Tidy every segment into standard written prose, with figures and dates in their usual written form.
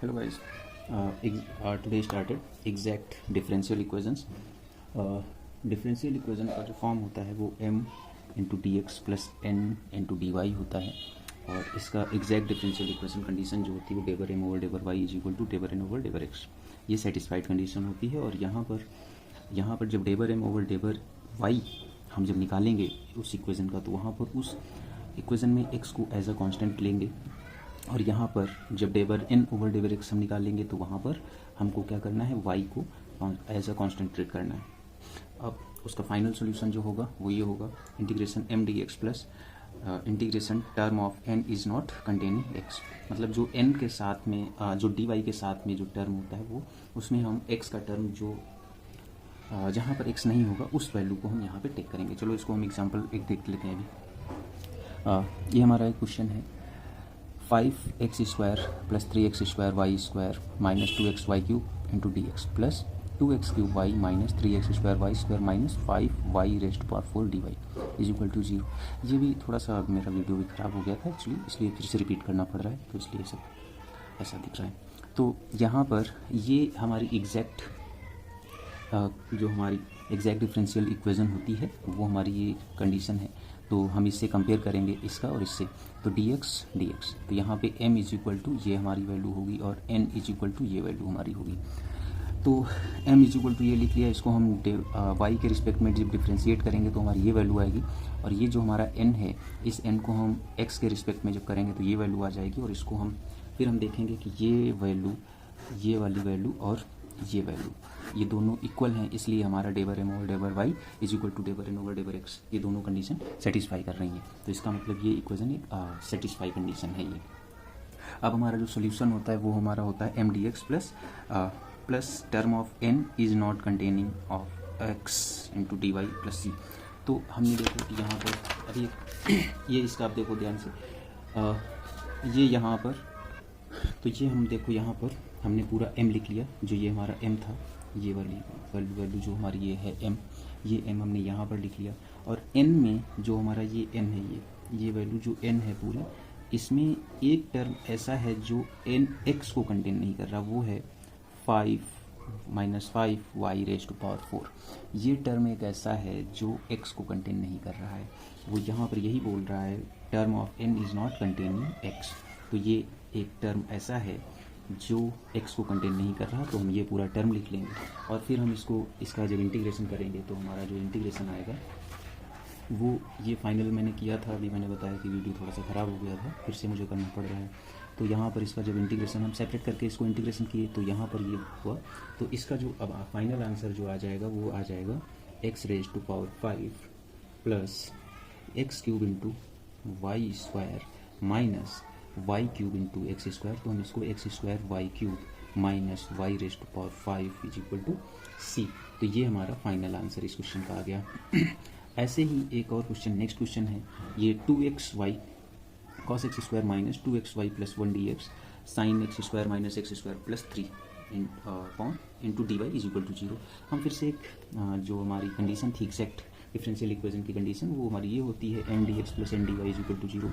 Hello guys, today started exact differential equations. Differential equation का जो form होता है वो m into D x plus n into D y होता है और इसका एग्जैक्ट डिफरेंशियल इक्वेशन कंडीशन जो होती है वो डेबर M over डेबर Y is equal to del N over del X, ये सेटिस्फाइड कंडीशन होती है। और यहाँ पर जब डेबर एम ओवर डेबर वाई हम जब निकालेंगे उस इक्वेशन का, तो वहाँ पर उस इक्वेशन में x को एज अ कांस्टेंट लेंगे और यहाँ पर जब डेबर एन ओवर डेबर एक्स हम निकालेंगे तो वहाँ पर हमको क्या करना है, y को एज अ कांस्टेंट ट्रीट करना है। अब उसका फाइनल सॉल्यूशन जो होगा वो ये होगा, integration m D x plus integration term of n is not containing x, मतलब जो n के साथ में जो डी वाई के साथ में जो टर्म होता है वो उसमें हम x का टर्म जो जहाँ पर x नहीं होगा उस वैल्यू को हम यहाँ पे टेक करेंगे। चलो इसको हम एग्जांपल एक देख लेते हैं अभी। ये हमारा एक क्वेश्चन है, 5x square plus 3x square Y square minus 2x y cube into D x plus 2x cube y minus 3x square Y square minus 5y raised power 4 d y is equal to 0। ये भी थोड़ा सा मेरा video भी ख़राब हो गया था एक्चुअली, इसलिए फिर से रिपीट करना पड़ रहा है, तो इसलिए सब ऐसा दिख रहा है। तो यहाँ पर ये हमारी जो हमारी एग्जैक्ट डिफरेंशियल इक्वेशन होती है वो हमारी ये कंडीशन है। तो हम इससे कंपेयर करेंगे इसका और इससे, तो dx, तो यहाँ पे m इज इक्वल टू ये हमारी वैल्यू होगी और n इज इक्वल टू ये वैल्यू हमारी होगी। तो m इज इक्वल टू ये लिख लिया, इसको हम y के रिस्पेक्ट में जब डिफ्रेंशिएट करेंगे तो हमारी ये वैल्यू आएगी और ये जो हमारा n है इस n को हम x के रिस्पेक्ट में जब करेंगे तो ये वैल्यू आ जाएगी और इसको हम फिर हम देखेंगे कि ये वैल्यू, ये वाली वैल्यू और ये वैल्यू ये दोनों इक्वल हैं, इसलिए हमारा del M over डेबर Y is equal to del N over del X, ये दोनों कंडीशन सेटिस्फाई कर रही हैं। तो इसका मतलब ये इक्वेशन एक सेटिस्फाई कंडीशन है ये। अब हमारा जो सोल्यूशन होता है वो हमारा होता है M D x plus term of N is not containing of X into D Y plus C. तो हमने देखो यहाँ पर अभी ये इसका आप देखो ध्यान से, ये यहाँ पर, तो ये हम देखो यहाँ पर हमने पूरा m लिख लिया, जो ये हमारा m था, ये वाली वैल्यू जो हमारी ये है m, ये m हमने यहाँ पर लिख लिया और n में जो हमारा ये n है, ये वैल्यू जो n है पूरी, इसमें एक टर्म ऐसा है जो n x को कंटेन नहीं कर रहा, वो है 5 y रेज टू पावर 4। ये टर्म एक ऐसा है जो x को कंटेन नहीं कर रहा है, वो यहाँ पर यही बोल रहा है term of n is not containing x। तो ये एक टर्म ऐसा है जो x को कंटेन नहीं कर रहा, तो हम ये पूरा टर्म लिख लेंगे और फिर हम इसका जब इंटीग्रेशन करेंगे तो हमारा जो इंटीग्रेशन आएगा वो ये फाइनल मैंने किया था, अभी मैंने बताया कि वीडियो थोड़ा सा ख़राब हो गया था, फिर से मुझे करना पड़ रहा है। तो यहाँ पर इसका जब इंटीग्रेशन हम सेपरेट करके इसको इंटीग्रेशन किए तो यहाँ पर ये हुआ, तो इसका जो अब फाइनल आंसर जो आ जाएगा वो आ जाएगा x raise to power 5 plus X cube into Y square minus Y cube into x square. तो हम इसको X square Y cube minus Y raise to power 5 is equal to C. तो ये हमारा फाइनल आंसर इस question का आ गया। ऐसे ही एक और क्वेश्चन, नेक्स्ट क्वेश्चन है ये 2xy cos x square minus 2xy plus 1 d x sine x square minus x square plus 3 into D y is equal to 0। हम फिर से एक जो हमारी कंडीशन थी एग्जैक्ट डिफरेंशियल इक्वेशन की कंडीशन, वो हमारी ये होती है M D x plus n d y is equal to 0।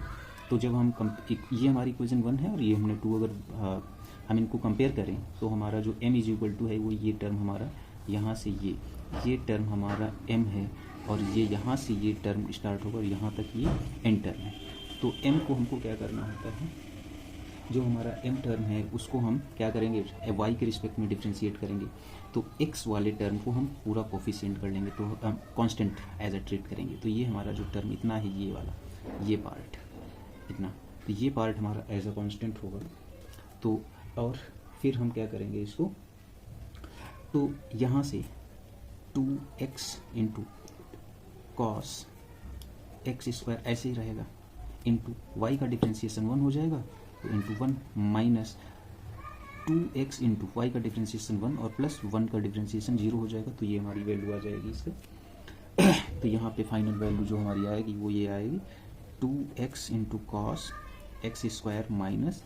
तो जब हम ये हमारी इक्वेशन 1 है और ये हमने 2, अगर हम इनको कंपेयर करें तो हमारा जो m इज इक्वल टू है वो ये टर्म हमारा यहाँ से ये टर्म हमारा m है और ये यहाँ से ये टर्म स्टार्ट होगा और यहाँ तक ये n टर्म है। तो m को हमको क्या करना होता है, जो हमारा m टर्म है उसको हम क्या करेंगे, y के रिस्पेक्ट में डिफ्रेंशिएट करेंगे। तो x वाले टर्म को हम पूरा कोफिशिएंट कर लेंगे, तो हम कांस्टेंट एज अ ट्रीट करेंगे। तो ये हमारा जो टर्म इतना है, ये वाला ये पार्ट इतना, तो ये पार्ट हमारा एज अ कांस्टेंट होगा। तो और फिर हम क्या करेंगे इसको, तो यहाँ से 2x into cos x square ऐसे ही रहेगा, इंटू वाई का डिफ्रेंशिएशन 1 हो जाएगा, तो into 1 minus 2x into y का डिफ्रेंशिएशन 1 और प्लस 1 का डिफ्रेंशिएशन 0 हो जाएगा। तो ये हमारी वैल्यू आ जाएगी इसका। तो यहाँ पे फाइनल वैल्यू जो हमारी आएगी वो ये आएगी 2x into cos x square minus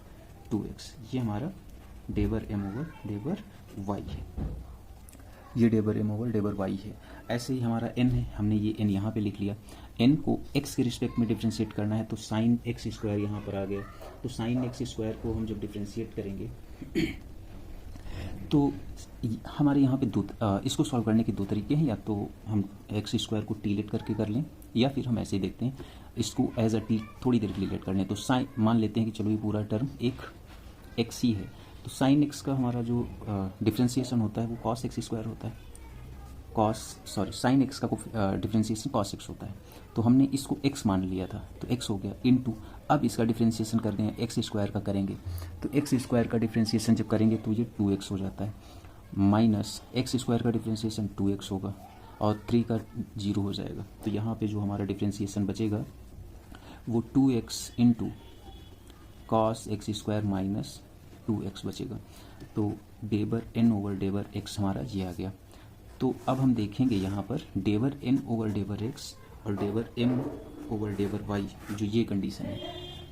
2x। ये हमारा डेबर एम ओवर डेबर वाई है, ये डेबर एम ओवर डेबर वाई है। ऐसे ही हमारा n है, हमने ये n यहाँ पे लिख लिया। n को x के रिस्पेक्ट में डिफ्रेंशिएट करना है तो साइन एक्स स्क्वायर यहाँ पर आ गया। तो साइन एक्स स्क्वायर को हम जब डिफ्रेंशिएट करेंगे तो हमारे यहाँ पे इसको सॉल्व करने के दो तरीके हैं, या तो हम एक्स स्क्वायर को टी लेट करके कर लें, या फिर हम ऐसे ही देखते हैं इसको एज अ टी थोड़ी देर के लिए लेट कर लें। तो साइन मान लेते हैं कि चलो ये पूरा टर्म एक एक्स ही है, तो साइन एक्स का हमारा जो डिफ्रेंशिएशन होता है वो कॉस एक्स स्क्वायर होता है। साइन एक्स का डिफ्रेंशिएशन कॉस एक्स होता है। तो हमने इसको एक्स मान लिया था तो एक्स हो गया इनटू, अब इसका डिफ्रेंशिएशन कर दें एक्स स्क्वायर का करेंगे तो एक्स स्क्वायर का डिफ्रेंशिएशन जब करेंगे तो ये 2x हो जाता है, माइनस एक्स स्क्वायर का डिफ्रेंशिएशन 2x होगा और 3 का 0 हो जाएगा। तो यहाँ पे जो हमारा डिफ्रेंशिएशन बचेगा वो 2x into cos x square minus 2x बचेगा। तो डेबर n ओवर डेबर x हमारा ये आ गया। तो अब हम देखेंगे यहाँ पर डेबर n ओवर डेबर x और डेबर m ओवर डेबर y, जो ये कंडीशन है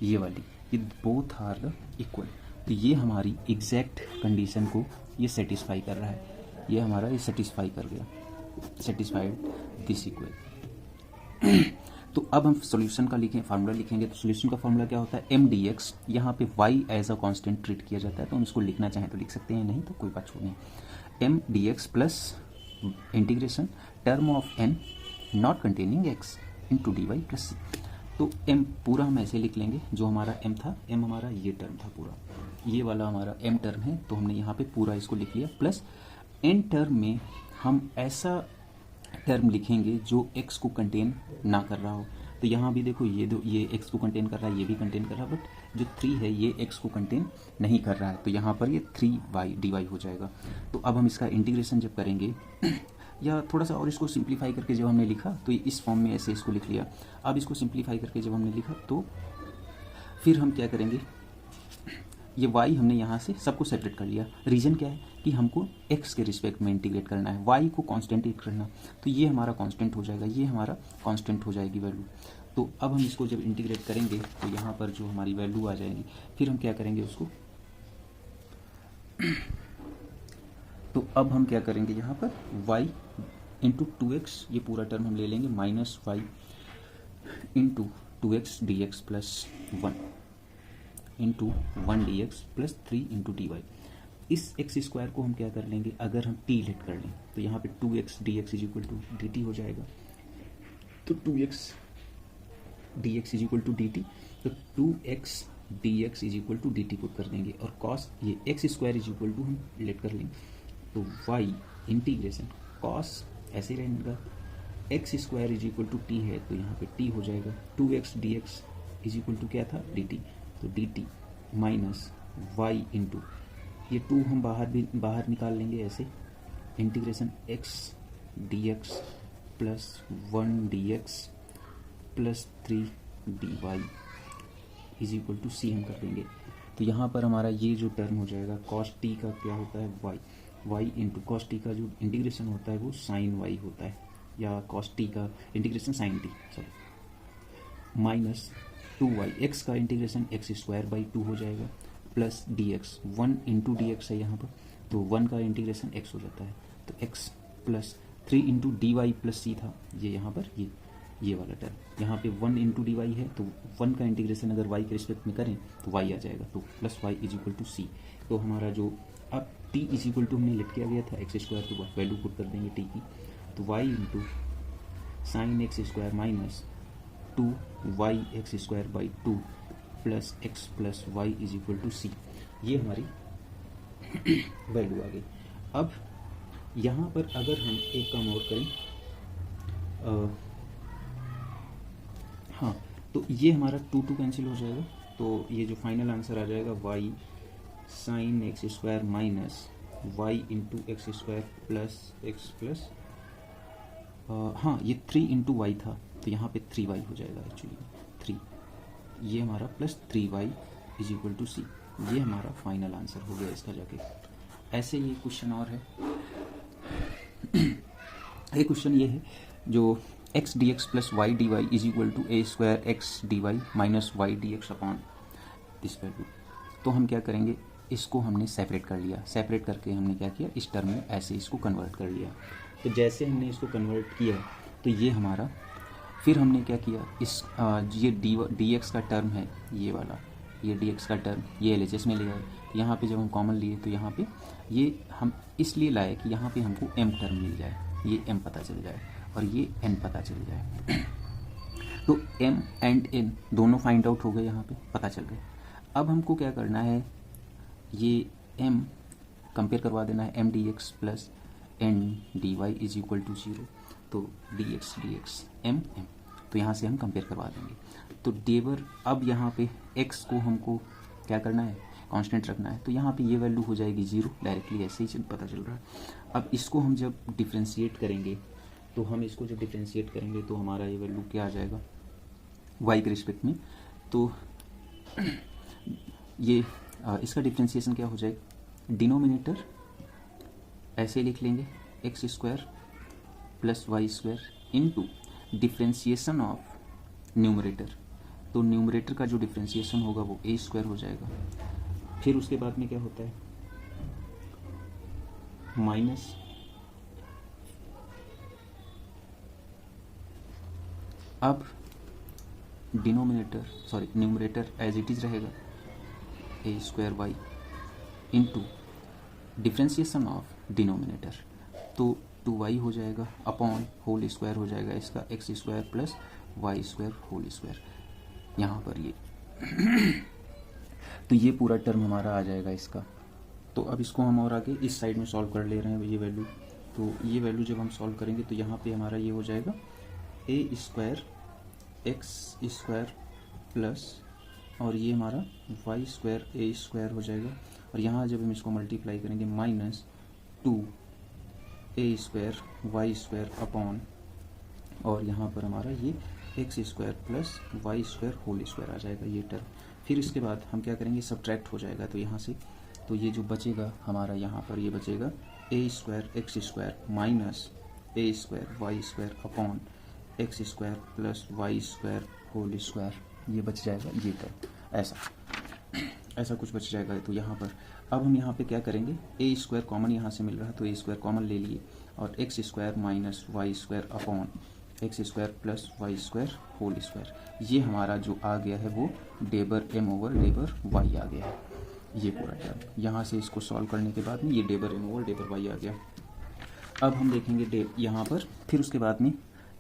ये वाली, ये बोथ आर द इक्वल। तो ये हमारी एग्जैक्ट कंडीशन को ये सेटिस्फाई कर रहा है, ये हमारा ये सेटिस्फाई कर गया, सेटिस्फाइड दिस इक्वल। तो अब हम सॉल्यूशन का फार्मूला लिखेंगे। तो सॉल्यूशन का फार्मूला क्या होता है, एम डी एक्स, यहाँ पे y as a constant treat किया जाता है, तो हम इसको लिखना चाहें तो लिख सकते हैं, नहीं तो कोई बात छोड़िए। M D x plus integration term of n not containing x into D Y plus C. तो m पूरा हम ऐसे लिख लेंगे, जो हमारा m था, m हमारा ये टर्म था पूरा, ये वाला हमारा m टर्म है, तो हमने यहाँ पे पूरा इसको लिख लिया, प्लस n टर्म में हम ऐसा टर्म लिखेंगे जो x को कंटेन ना कर रहा हो। तो यहाँ भी देखो ये x को कंटेन कर रहा है, ये भी कंटेन कर रहा है, बट जो 3 है ये x को कंटेन नहीं कर रहा है, तो यहाँ पर ये 3y dy हो जाएगा। तो अब हम इसका इंटीग्रेशन जब करेंगे या थोड़ा सा और इसको सिंप्लीफाई करके जब हमने लिखा तो इस फॉर्म में ऐसे इसको लिख लिया। अब इसको सिंप्लीफाई करके जब हमने लिखा तो फिर हम क्या करेंगे, ये y हमने यहाँ से सबको सेपरेट कर लिया। रीज़न क्या है कि हमको x के रिस्पेक्ट में इंटीग्रेट करना है, y को कांस्टेंट करना, तो ये हमारा कांस्टेंट हो जाएगा, ये हमारा कांस्टेंट हो जाएगी वैल्यू। तो अब हम इसको जब इंटीग्रेट करेंगे तो यहाँ पर जो हमारी वैल्यू आ जाएगी, फिर हम क्या करेंगे उसको, तो अब हम क्या करेंगे यहाँ पर y इंटू 2x, ये पूरा टर्म हम ले लेंगे, minus y into 2x dx plus 1 into 1 dx plus 3 into dy। इस एक्स स्क्वायर को हम क्या कर लेंगे, अगर हम t लेट कर लें तो यहाँ पे 2x dx is equal to dt हो जाएगा। तो 2x dx is equal to dt, तो 2x dx is equal to dt put कर देंगे, और कॉस ये x square is equal to हम लेट कर लेंगे, तो y इंटीग्रेशन कॉस ऐसे रहेगा, x square is equal to t है तो यहाँ पे t हो जाएगा, 2x dx is equal to क्या था dt, तो dt माइनस y इंटू ये 2 हम बाहर निकाल लेंगे ऐसे, integration x dx plus 1 dx plus 3 dy is equal to c हम कर देंगे। तो यहाँ पर हमारा ये जो टर्म हो जाएगा cos t का क्या होता है y इंटू कॉस टी का जो इंटीग्रेशन होता है वो साइन y होता है, या cos t का integration sine t, sorry, minus 2y, x का इंटीग्रेशन एक्स स्क्वायर बाई 2 हो जाएगा, plus dx, 1 into D x है यहाँ पर, तो 1 का इंटीग्रेशन x हो जाता है, तो x plus 3 into D Y plus C था, ये यहाँ पर ये वाला टर्म, यहाँ पे 1 इंटू डी वाई है, तो 1 का इंटीग्रेशन अगर y के रिस्पेक्ट में करें तो y आ जाएगा, तो plus y is equal to C. तो हमारा जो अब t इज इक्वल टू हमने लिख किया गया था एक्स स्क्वायर के बाद वैल्यू पुट कर देंगे t की, तो y into sine x square minus 2y X square by 2 plus x plus Y is equal to C, ये हमारी वैल्यू आ गई। अब यहाँ पर अगर हम एक काम और करें, हाँ, तो ये हमारा 2 कैंसिल हो जाएगा, तो ये जो फाइनल आंसर आ जाएगा y sine x square minus y into x square plus x plus, हाँ ये 3 इंटू वाई था तो यहाँ पे 3y हो जाएगा, एक्चुअली 3, ये हमारा plus 3y is equal to C, ये हमारा फाइनल आंसर हो गया इसका जाके। ऐसे ये क्वेश्चन और है, ये क्वेश्चन ये है जो x dx plus y dy is equal to a square x d y minus y d x upon this value. तो हम क्या करेंगे, इसको हमने सेपरेट कर लिया, सेपरेट करके हमने क्या किया, इस टर्म में ऐसे इसको कन्वर्ट कर लिया। तो जैसे हमने इसको कन्वर्ट किया तो ये हमारा फिर हमने क्या किया, इस ये डी एक्स का टर्म है ये वाला, ये डी एक्स का टर्म ये एल एच एस में ले आए। यहाँ पे जब हम कॉमन लिए तो यहाँ पे ये हम इसलिए लाए कि यहाँ पे हमको एम टर्म मिल जाए, ये एम पता चल जाए और ये एन पता चल जाए। तो एम एंड एन दोनों फाइंड आउट हो गए, यहाँ पे पता चल गए। अब हमको क्या करना है, ये एम कंपेयर करवा देना है, M D x plus n d y is equal to 0। तो डी एक्स एम एम, तो यहाँ से हम कंपेयर करवा देंगे। तो डेबर अब यहाँ पे x को हमको क्या करना है, कांस्टेंट रखना है। तो यहाँ पे ये वैल्यू हो जाएगी 0, डायरेक्टली ऐसे ही पता चल रहा है। अब इसको हम जब डिफ्रेंशिएट करेंगे, तो हम इसको जब डिफ्रेंशिएट करेंगे तो हमारा ये वैल्यू क्या आ जाएगा y के रिस्पेक्ट में। तो ये इसका डिफ्रेंशिएशन क्या हो जाएगा, डिनोमिनेटर ऐसे लिख लेंगे x square plus Y square into differentiation of numerator. तो न्यूमरेटर का जो डिफ्रेंशिएशन होगा वो ए स्क्वायर हो जाएगा। फिर उसके बाद में क्या होता है, माइनस अब न्यूमरेटर एज इट इज रहेगा A square Y into differentiation of denominator, तो 2y हो जाएगा अपॉन होल स्क्वायर हो जाएगा इसका x square plus Y square whole square, यहाँ पर ये तो ये पूरा टर्म हमारा आ जाएगा इसका। तो अब इसको हम और आगे इस साइड में सॉल्व कर ले रहे हैं ये वैल्यू। तो ये वैल्यू जब हम सॉल्व करेंगे तो यहाँ पे हमारा ये हो जाएगा ए स्क्वायर एक्स स्क्वायर प्लस और ये हमारा वाई स्क्वायर ए स्क्वायर हो जाएगा। और यहाँ जब हम इसको मल्टीप्लाई करेंगे minus 2 A square Y square upon और यहाँ पर हमारा ये x square plus Y square whole square आ जाएगा ये टर्म। फिर इसके बाद हम क्या करेंगे, सब्ट्रैक्ट हो जाएगा। तो यहाँ से तो ये जो बचेगा हमारा यहाँ पर ये बचेगा A square X square minus A square Y square upon x square plus Y square whole square, ये बच जाएगा ये टर्म। ऐसा कुछ बच जाएगा। तो यहाँ पर अब हम यहाँ पे क्या करेंगे, ए स्क्वायर कॉमन यहाँ से मिल रहा है तो ए स्क्वायर कॉमन ले लिए और x square minus y square upon x square plus Y square whole square, ये हमारा जो आ गया है वो डेबर एम ओवर डेबर वाई आ गया है ये पूरा टर्म। यहाँ से इसको सॉल्व करने के बाद में ये डेबर एम ओवर डेबर वाई आ गया। अब हम देखेंगे यहाँ पर फिर उसके बाद में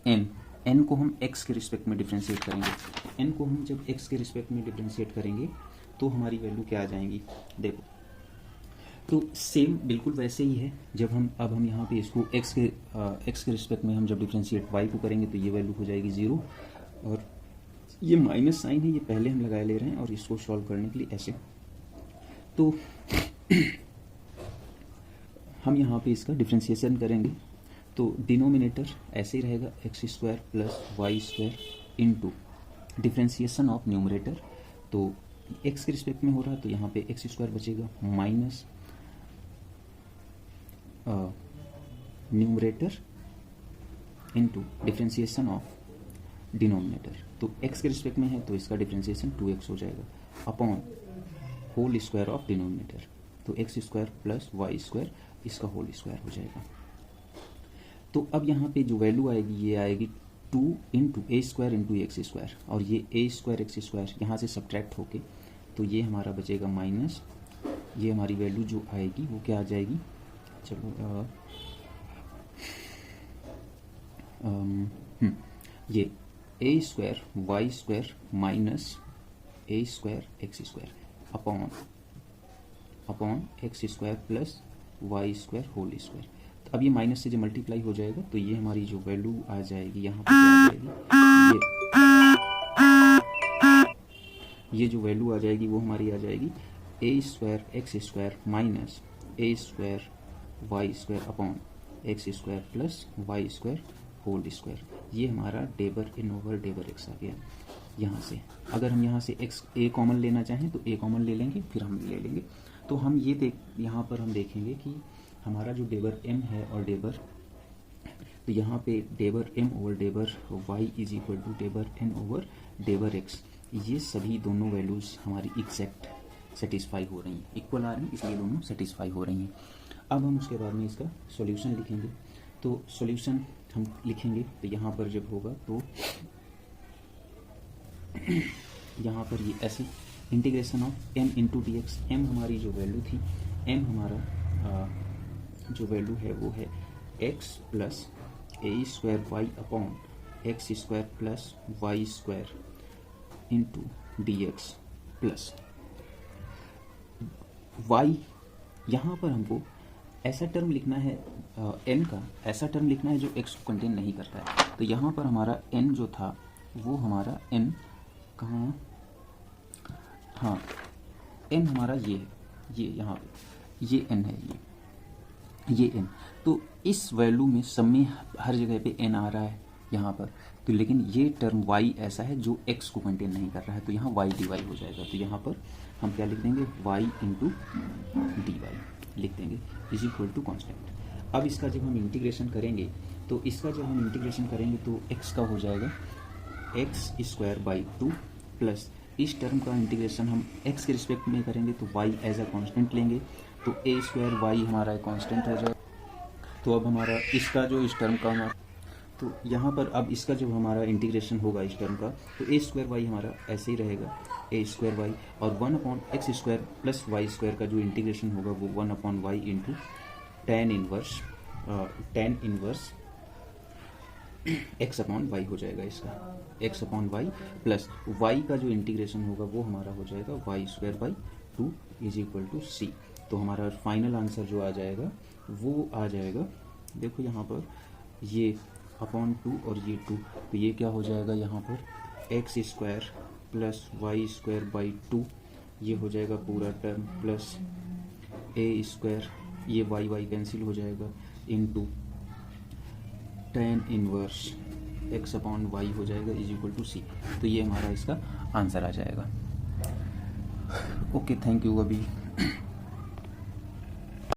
एन को हम x के रिस्पेक्ट में डिफ्रेंशिएट करेंगे। n को हम जब x के रिस्पेक्ट में डिफ्रेंशिएट करेंगे तो हमारी वैल्यू क्या आ जाएंगी, देखो तो सेम बिल्कुल वैसे ही है। जब हम यहाँ पे इसको x के रिस्पेक्ट में हम जब डिफ्रेंशिएट y को करेंगे तो ये वैल्यू हो जाएगी 0 और ये माइनस साइन है ये पहले हम लगा ले रहे हैं और इसको सॉल्व करने के लिए ऐसे। तो हम यहाँ पे इसका डिफ्रेंशिएशन करेंगे तो डिनोमिनेटर ऐसे ही रहेगा x square plus Y square into differentiation of numerator. तो एक्स के रिस्पेक्ट में हो रहा है तो यहाँ पे एक्स स्क्वायर बचेगा minus numerator into differentiation of denominator. तो एक्स के रिस्पेक्ट में है तो इसका डिफ्रेंशिएशन 2x हो जाएगा upon whole square of denominator. तो X square plus Y square इसका होल स्क्वायर हो जाएगा। तो अब यहाँ पे जो वैल्यू आएगी ये आएगी 2 इंटू ए स्क्वायर इंटू एक्स स्क्वायर और ये ए स्क्वायर एक्स स्क्वायर यहाँ से सब्ट्रैक्ट होके तो ये हमारा बचेगा माइनस, ये हमारी वैल्यू जो आएगी वो क्या आ जाएगी, चलो ये A square Y square minus A square X square upon x square plus Y square whole square. तो अब ये माइनस से जो मल्टीप्लाई हो जाएगा तो ये हमारी जो वैल्यू आ जाएगी यहाँ पर क्या आ जाएगी, ये जो वैल्यू आ जाएगी वो हमारी आ जाएगी A square X square minus A square Y square upon x square plus Y square whole square. ये हमारा डेबर इन ओवर डेबर एक्स आ गया। यहाँ से अगर हम यहाँ से एक्स ए कॉमन लेना चाहें तो ए कॉमन ले लेंगे फिर हम ले लेंगे। तो हम ये यहाँ पर हम देखेंगे कि हमारा जो डेबर एम है और डेबर, तो यहाँ पे del M over डेबर Y is equal to del N over del X, ये सभी दोनों वैल्यूज़ हमारी एग्जैक्ट सेटिस्फाई हो रही हैं, इक्वल आ रही हैं, इसलिए दोनों सेटिस्फाई हो रही हैं। अब हम उसके बाद में इसका सॉल्यूशन लिखेंगे। तो सॉल्यूशन हम लिखेंगे तो यहाँ पर जब होगा तो यहाँ पर ये ऐसे integration of m into D x, m हमारी जो वैल्यू थी, m हमारा जो वैल्यू है वो है x प्लस ए square Y upon x square plus Y square into D x plus y। यहाँ पर हमको ऐसा टर्म लिखना है n का, ऐसा टर्म लिखना है जो x को कंटेन नहीं करता है। तो यहाँ पर हमारा n जो था वो हमारा n कहाँ, हाँ n हमारा ये है, ये यहाँ पे ये n है, ये n। तो इस वैल्यू में सब में हर जगह पे n आ रहा है यहाँ पर, तो लेकिन ये टर्म y ऐसा है जो x को कंटेन नहीं कर रहा है, तो यहाँ y dy हो जाएगा। तो यहाँ पर हम क्या लिख देंगे, y इंटू डी वाई लिख देंगे इज इक्वल टू कॉन्स्टेंट। अब इसका जब हम इंटीग्रेशन करेंगे तो इसका जब हम इंटीग्रेशन करेंगे तो x का हो जाएगा एक्स स्क्वायर बाई 2 प्लस इस टर्म का इंटीग्रेशन हम x के रिस्पेक्ट में करेंगे तो y एज अ कांस्टेंट लेंगे, तो ए स्क्वायर वाई हमारा कांस्टेंट हो जाएगा। तो अब हमारा इसका जो इस टर्म का हमारा, तो यहाँ पर अब इसका जब हमारा इंटीग्रेशन होगा इस टर्म का तो ए स्क्वायर वाई हमारा ऐसे ही रहेगा, ए स्क्वायर वाई, और 1 upon x square plus Y square का जो इंटीग्रेशन होगा वो 1 upon Y into tan inverse x upon Y हो जाएगा। इसका X upon Y plus Y का जो इंटीग्रेशन होगा वो हमारा हो जाएगा Y square by 2 is equal to C. तो हमारा फाइनल आंसर जो आ जाएगा वो आ जाएगा, देखो यहाँ पर ये अपॉन 2 और ये 2, तो ये क्या हो जाएगा यहाँ पर x square plus Y square by 2, ये हो जाएगा पूरा टर्म प्लस ए स्क्वायर, ये वाई वाई कैंसिल हो जाएगा, into tan inverse x upon Y हो जाएगा इज इक्वल टू सी। तो ये हमारा इसका आंसर आ जाएगा। Okay, thank you. अभी